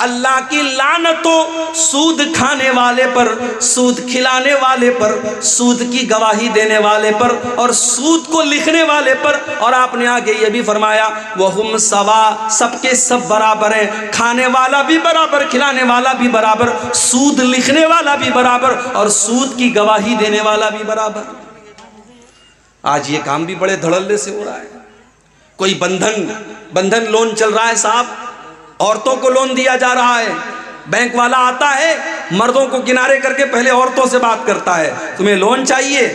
अल्लाह की लानत हो सूद खाने वाले पर, सूद खिलाने वाले पर, सूद की गवाही देने वाले पर और सूद को लिखने वाले पर। और आपने आगे ये भी फरमाया वहुम सवा, सबके सब बराबर हैं, खाने वाला भी बराबर, खिलाने वाला भी बराबर, सूद लिखने वाला भी बराबर और सूद की गवाही देने वाला भी बराबर। आज ये काम भी बड़े धड़ल्ले से हो रहा है। कोई बंधन लोन चल रहा है साहब, औरतों को लोन दिया जा रहा है। बैंक वाला आता है, मर्दों को किनारे करके पहले औरतों से बात करता है, तुम्हें लोन चाहिए।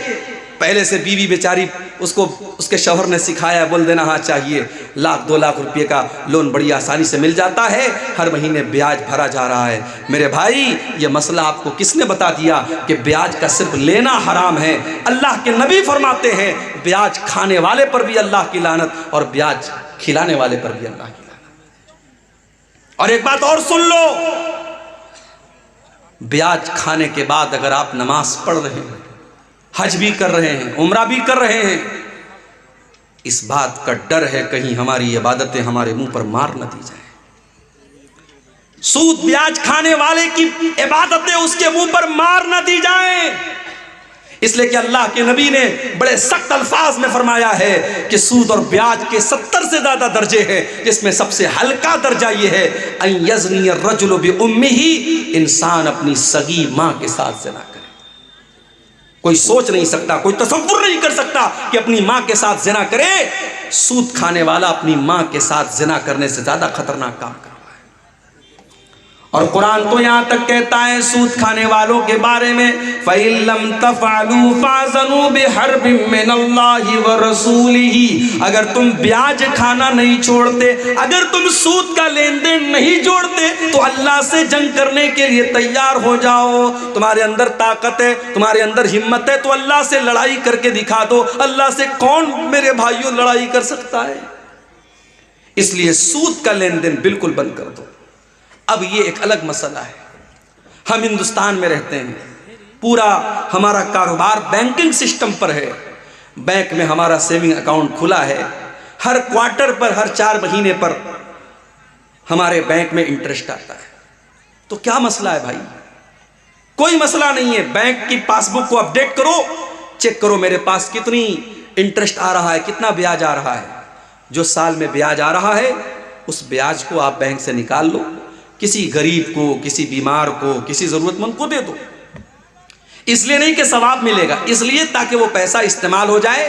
पहले से बीवी बेचारी, उसको उसके शौहर ने सिखाया, बोल देना हाँ चाहिए। 1-2 लाख रुपए का लोन बड़ी आसानी से मिल जाता है, हर महीने ब्याज भरा जा रहा है। मेरे भाई, ये मसला आपको किसने बता दिया कि ब्याज का सिर्फ लेना हराम है? अल्लाह के नबी फरमाते हैं ब्याज खाने वाले पर भी अल्लाह की लानत और ब्याज खिलाने वाले पर भी अल्लाह की लानत। और एक बात और सुन लो, ब्याज खाने के बाद अगर आप नमाज पढ़ रहे हैं, हज भी कर रहे हैं, उम्रा भी कर रहे हैं, इस बात का डर है कहीं हमारी इबादतें हमारे मुंह पर मार न दी जाए। सूद ब्याज खाने वाले की इबादतें उसके मुंह पर मार न दी जाएं। इसलिए कि अल्लाह के नबी ने बड़े सख्त अल्फाज में फरमाया है कि सूद और ब्याज के 70 से ज्यादा दर्जे हैं, जिसमें सबसे हल्का दर्जा ये है अन यज़नी अर्रजुलु बि उम्मिही, इंसान अपनी सगी मां के साथ ज़िना करे। कोई सोच नहीं सकता, कोई तसव्वुर नहीं कर सकता कि अपनी मां के साथ ज़िना करे। सूद खाने वाला अपनी मां के साथ ज़िना करने से ज्यादा खतरनाक काम कर। और कुरान तो यहां तक कहता है सूद खाने वालों के बारे में, फ़इल्लम तफ़अलू फ़अज़नू बिहर्बिम मिनल्लाहि व रसूलिही, अगर तुम ब्याज खाना नहीं छोड़ते, अगर तुम सूद का लेन देन नहीं जोड़ते तो अल्लाह से जंग करने के लिए तैयार हो जाओ। तुम्हारे अंदर ताकत है, तुम्हारे अंदर हिम्मत है तो अल्लाह से लड़ाई करके दिखा दो। अल्लाह से कौन मेरे भाइयों लड़ाई कर सकता है? इसलिए सूद का लेन देन बिल्कुल बंद कर दो। अब ये एक अलग मसला है, हम हिंदुस्तान में रहते हैं, पूरा हमारा कारोबार बैंकिंग सिस्टम पर है। बैंक में हमारा सेविंग अकाउंट खुला है, हर क्वार्टर पर, हर 4 महीने पर हमारे बैंक में इंटरेस्ट आता है। तो क्या मसला है भाई? कोई मसला नहीं है। बैंक की पासबुक को अपडेट करो, चेक करो मेरे पास कितनी इंटरेस्ट आ रहा है, कितना ब्याज आ रहा है। जो साल में ब्याज आ रहा है उस ब्याज को आप बैंक से निकाल लो, किसी गरीब को, किसी बीमार को, किसी जरूरतमंद को दे दो। इसलिए नहीं कि सवाब मिलेगा, इसलिए ताकि वो पैसा इस्तेमाल हो जाए,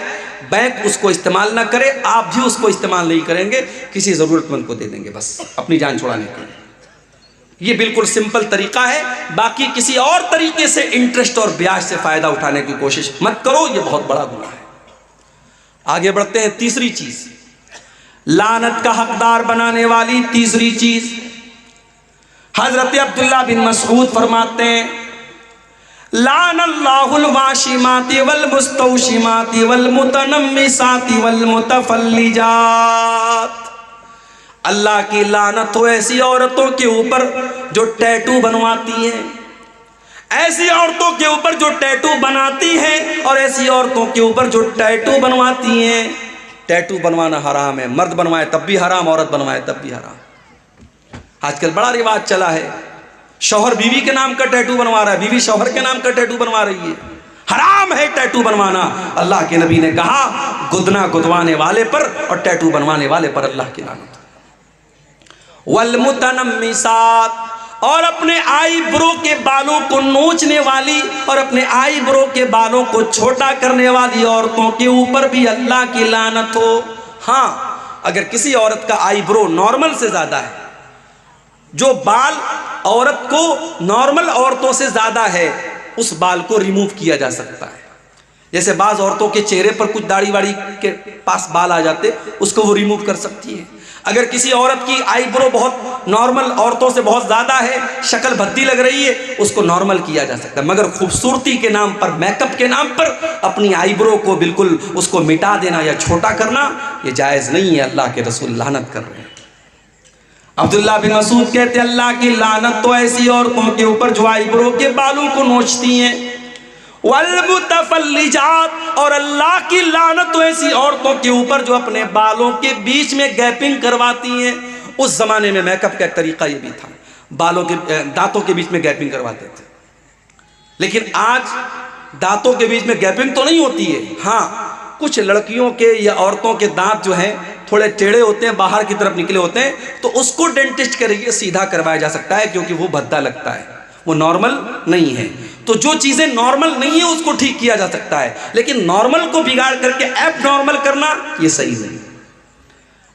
बैंक उसको इस्तेमाल ना करे, आप भी उसको इस्तेमाल नहीं करेंगे, किसी जरूरतमंद को दे देंगे बस अपनी जान छुड़ाने के लिए। ये बिल्कुल सिंपल तरीका है। बाकी किसी और तरीके से इंटरेस्ट और ब्याज से फायदा उठाने की कोशिश मत करो, ये बहुत बड़ा गुनाह है। आगे बढ़ते हैं। तीसरी चीज, लानत का हकदार बनाने वाली तीसरी चीज, हजरत अब्दुल्ला बिन मसऊद फरमाते हैं लानल्लाहुल वाशिमाति वल मुस्तौशिमाति वल मुतनम्मिसाति वल मुतफल्लिजात, अल्लाह की लानत हो ऐसी औरतों के ऊपर जो टैटू बनवाती हैं, ऐसी औरतों के ऊपर जो टैटू बनाती हैं और ऐसी औरतों के ऊपर जो टैटू बनवाती हैं। टैटू बनवाना हराम है, मर्द बनवाए तब भी हराम, औरत बनवाए तब भी हराम। आजकल बड़ा रिवाज चला है, शौहर बीवी के नाम का टैटू बनवा रहा है, बीवी शौहर के नाम का टैटू बनवा रही है। हराम है टैटू बनवाना। अल्लाह के नबी ने कहा गुदना गुदवाने वाले पर और टैटू बनवाने वाले पर अल्लाह की लानत। वल मुतनम्मिसात, और अपने आईब्रो के बालों को नोचने वाली और अपने आईब्रो के बालों को छोटा करने वाली औरतों के ऊपर भी अल्लाह की लानत हो। हाँ, अगर किसी औरत का आईब्रो नॉर्मल से ज्यादा है, जो बाल औरत को नॉर्मल औरतों से ज्यादा है, उस बाल को रिमूव किया जा सकता है। जैसे बाज औरतों के चेहरे पर कुछ दाढ़ी वाड़ी के पास बाल आ जाते, उसको वो रिमूव कर सकती है। अगर किसी औरत की आईब्रो बहुत नॉर्मल औरतों से बहुत ज्यादा है, शक्ल भद्दी लग रही है, उसको नॉर्मल किया जा सकता है। मगर खूबसूरती के नाम पर, मेकअप के नाम पर अपनी आईब्रो को बिल्कुल उसको मिटा देना या छोटा करना, ये जायज नहीं है। अल्लाह के रसूल लानत कर रहे हैं। अब्दुल्ला बिन मसूद कहते अल्लाह की लानत तो ऐसी औरतों के ऊपर जो आईब्रो के बालों को नोचती हैं, वल मुतफल्लिजात, और अल्लाह की लानत तो ऐसी औरतों के ऊपर जो अपने बालों के बीच में गैपिंग करवाती हैं, उस ज़माने में मेकअप का एक तरीक़ा ये भी था, बालों के दांतों के बीच में गैपिंग करवाते थे। लेकिन आज दांतों के बीच में गैपिंग तो नहीं होती है, हाँ कुछ लड़कियों के या औरतों के दांत जो हैं थोड़े टेढ़े होते हैं, बाहर की तरफ निकले होते हैं, तो उसको डेंटिस्ट के सीधा करवाया जा सकता है, क्योंकि वो भद्दा लगता है, वो नॉर्मल नहीं है। तो जो चीज़ें नॉर्मल नहीं है उसको ठीक किया जा सकता है, लेकिन नॉर्मल को बिगाड़ करके एब नॉर्मल करना ये सही नहीं।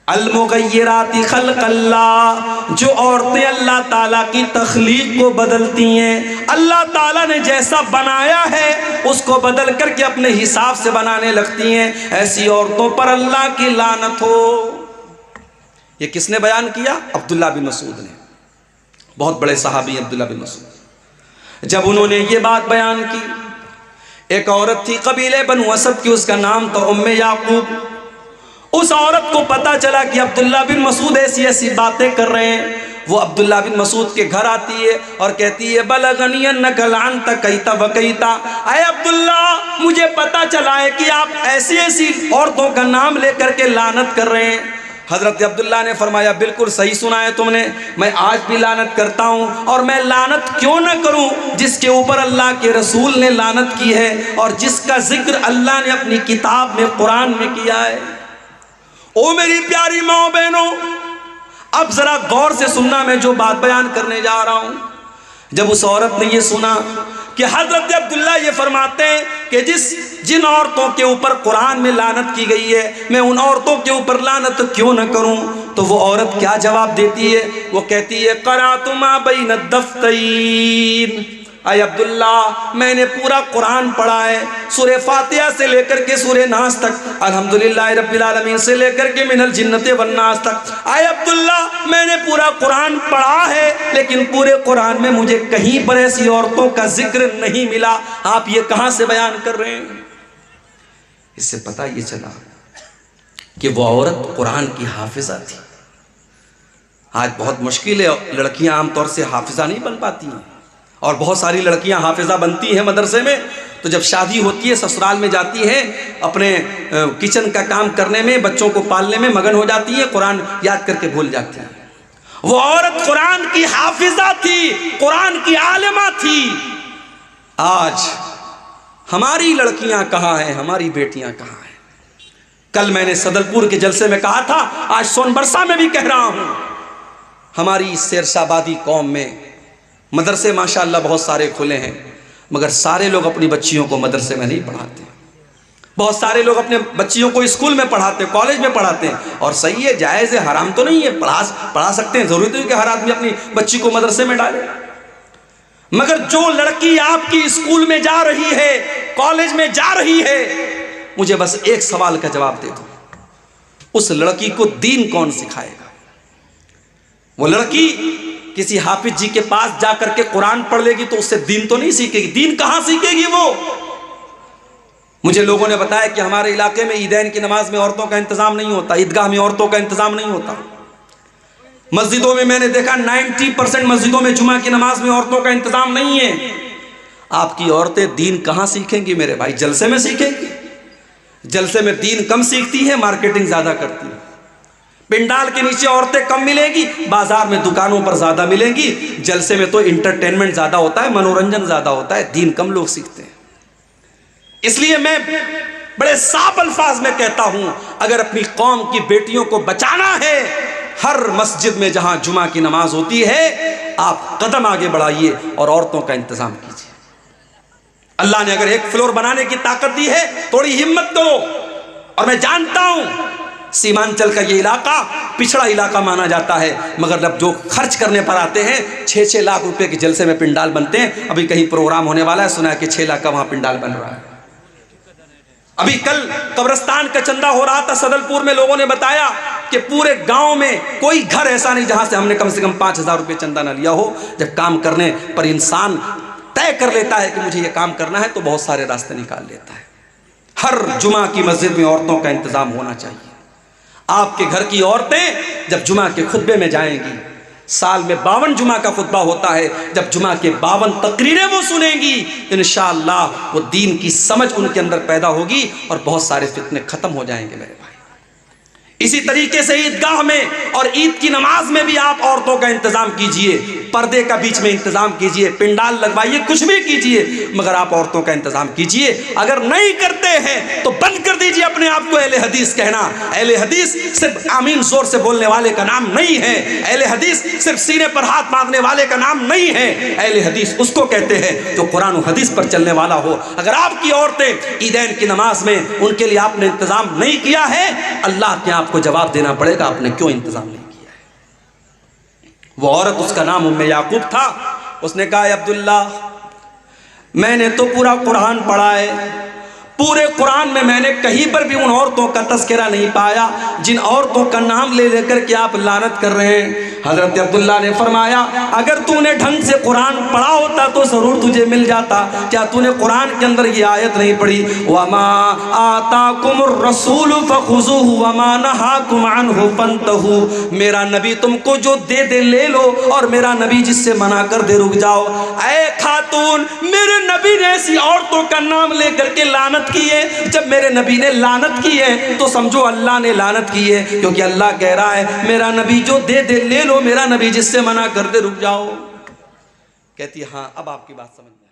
अल-मुग़य्यिराति ख़ल्क़ल्लाह, जो औरतें अल्लाह ताला की तख्लीक को बदलती हैं, अल्लाह ताला ने जैसा बनाया है उसको बदल करके अपने हिसाब से बनाने लगती हैं, ऐसी औरतों पर अल्लाह की लानत हो। ये किसने बयान किया? अब्दुल्ला बिन मसूद ने, बहुत बड़े सहाबी अब्दुल्ला बिन मसूद। जब उन्होंने ये बात बयान की, एक औरत थी कबीले बनु असद की, उसका नाम था उम्मे याकूब। उस औरत को पता चला कि अब्दुल्ला बिन मसूद ऐसी ऐसी बातें कर रहे हैं। वो अब्दुल्ला बिन मसूद के घर आती है और कहती है बलगनी अन्नका लानता कईता वकईता, अय अब्दुल्ला मुझे पता चला है कि आप ऐसी ऐसी औरतों का नाम लेकर के लानत कर रहे हैं। हज़रत अब्दुल्ला ने फरमाया बिल्कुल सही सुना है तुमने, मैं आज भी लानत करता हूँ, और मैं लानत क्यों न करूँ जिसके ऊपर अल्लाह के रसूल ने लानत की है और जिसका जिक्र अल्लाह ने अपनी किताब में कुरान में किया है। ओ मेरी प्यारी माओ बहनों, अब जरा गौर से सुनना, मैं जो बात बयान करने जा रहा हूं। जब उस औरत ने ये सुना कि हजरत अब्दुल्ला ये फरमाते हैं कि जिन औरतों के ऊपर कुरान में लानत की गई है मैं उन औरतों के ऊपर लानत क्यों न करूं, तो वो औरत क्या जवाब देती है? वो कहती है क़राअतु मा बैन दफ़्तैन, अय अब्दुल्ला मैंने पूरा कुरान पढ़ा है, सूरह फातिहा से लेकर के सूरह नास तक, अल्हम्दुलिल्लाह रब्बिल आलमीन से लेकर के मिनल जिन्नति वन्नास तक। अय अब्दुल्ला मैंने पूरा कुरान पढ़ा है, लेकिन पूरे कुरान में मुझे कहीं पर ऐसी औरतों का जिक्र नहीं मिला, आप ये कहाँ से बयान कर रहे हैं? इससे पता ये चला कि वो औरत कुरान की हाफिजा थी। आज बहुत मुश्किल है, लड़कियां आमतौर से हाफिजा नहीं बन पाती हैं, और बहुत सारी लड़कियां हाफिजा बनती हैं मदरसे में, तो जब शादी होती है ससुराल में जाती है, अपने किचन का काम करने में, बच्चों को पालने में मगन हो जाती है, कुरान याद करके भूल जाती है। वो औरत कुरान की हाफिजा थी, कुरान की आलिमा थी। आज हमारी लड़कियां कहाँ हैं, हमारी बेटियां कहाँ हैं? कल मैंने सदलपुर के जलसे में कहा था, आज सोनबरसा में भी कह रहा हूं, हमारी शेरशाबादी कौम में मदरसे माशाअल्लाह बहुत सारे खुले हैं, मगर सारे लोग अपनी बच्चियों को मदरसे में नहीं पढ़ाते। बहुत सारे लोग अपने बच्चियों को स्कूल में पढ़ाते, कॉलेज में पढ़ाते हैं, और सही है, जायज़ है, हराम तो नहीं है, पढ़ा सकते हैं। ज़रूरी तो है कि हर आदमी अपनी बच्ची को मदरसे में डाले, मगर जो लड़की आपकी स्कूल में जा रही है, कॉलेज में जा रही है, मुझे बस एक सवाल का जवाब दे दो, उस लड़की को दीन कौन सिखाएगा? वो लड़की किसी हाफिज जी के पास जाकर के कुरान पढ़ लेगी तो उससे दीन तो नहीं सीखेगी। दीन कहां सीखेगी वो? मुझे लोगों ने बताया कि हमारे इलाके में ईदैन की नमाज में औरतों का इंतजाम नहीं होता, ईदगाह में औरतों का इंतजाम नहीं होता। मस्जिदों में मैंने देखा 90% मस्जिदों में जुमा की नमाज में औरतों का इंतजाम नहीं है। आपकी औरतें दीन कहां सीखेंगी मेरे भाई? जलसे में सीखेंगी? जलसे में दीन कम सीखती है, मार्केटिंग ज्यादा करती है। पिंडाल के नीचे औरतें कम मिलेगी, बाजार में दुकानों पर ज्यादा मिलेंगी। जलसे में तो इंटरटेनमेंट ज्यादा होता है, मनोरंजन ज्यादा होता है, दीन कम लोग सीखते हैं। इसलिए मैं बड़े साफ अल्फाज में कहता हूं, अगर अपनी कौम की बेटियों को बचाना है, हर मस्जिद में जहां जुमा की नमाज होती है आप कदम आगे बढ़ाइए और औरतों का इंतजाम कीजिए। अल्लाह ने अगर एक फ्लोर बनाने की ताकत दी है, थोड़ी हिम्मत दो। और मैं जानता हूं सीमांचल का ये इलाका पिछड़ा इलाका माना जाता है, मगर जब जो खर्च करने पर आते हैं 6-6 लाख रुपए के जलसे में पिंडाल बनते हैं। अभी कहीं प्रोग्राम होने वाला है, सुना है कि 6 लाख का वहां पिंडाल बन रहा है। अभी कल कब्रिस्तान का चंदा हो रहा था सदलपुर में, लोगों ने बताया कि पूरे गांव में कोई घर ऐसा नहीं जहां से हमने कम से कम 5,000 रुपये चंदा ना लिया हो। जब काम करने पर इंसान तय कर लेता है कि मुझे ये काम करना है, तो बहुत सारे रास्ते निकाल लेता है। हर जुमा की मस्जिद में औरतों का इंतजाम होना चाहिए। आपके घर की औरतें जब जुमा के खुतबे में जाएंगी, साल में 52 जुमा का खुतबा होता है, जब जुमा के 52 तकरीरें वो सुनेंगी, इंशाअल्लाह वो दीन की समझ उनके अंदर पैदा होगी और बहुत सारे फितने खत्म हो जाएंगे मेरे भाई। इसी तरीके से ईदगाह में और ईद की नमाज में भी आप औरतों का इंतजाम कीजिए, पर्दे का बीच में इंतजाम कीजिए, पिंडाल लगवाइए, कुछ भी कीजिए, मगर आप औरतों का इंतजाम कीजिए। अगर नहीं करते हैं तो बंद कर दीजिए अपने आप को अहले हदीस कहना। अहले हदीस सिर्फ आमीन जोर से बोलने वाले का नाम नहीं है, अहले हदीस सिर्फ सीने पर हाथ मारने वाले का नाम नहीं है। अहले हदीस उसको कहते हैं जो कुरान और हदीस पर चलने वाला हो। अगर आपकी औरतें ईदैन की नमाज में उनके लिए आपने इंतजाम नहीं किया है, अल्लाह के आपको जवाब देना पड़ेगा आपने क्यों इंतजाम नहीं किया है। वो औरत, उसका नाम उम्मे याकूब था, उसने कहा अब्दुल्ला मैंने तो पूरा कुरान पढ़ा है, पूरे कुरान में मैंने कहीं पर भी उन औरतों का तस्करा नहीं पाया जिन औरतों का नाम ले लेकर के आप लानत कर रहे हैं। हजरत अब्दुल्ला ने फरमाया अगर तूने ढंग से कुरान पढ़ा होता तो जरूर तुझे मिल जाता। क्या तूने कुरान के अंदर ये आयत नहीं पढ़ी, वमा आताकुमुर रसूल फखुजुहु वमा नहाकुम अन्हु फंतहु। मेरा नबी तुमको जो दे दे ले लो और मेरा नबी जिससे मना कर दे रुक जाओ। ऐ खातून, मेरे नबी ने ऐसी औरतों का नाम लेकर के लानत की है। जब मेरे नबी ने लानत की है तो समझो अल्लाह ने लानत की है, क्योंकि अल्लाह कह रहा है मेरा नबी जो दे दे ले लो, मेरा नबी जिससे मना कर दे रुक जाओ। कहती है हाँ अब आपकी बात समझ में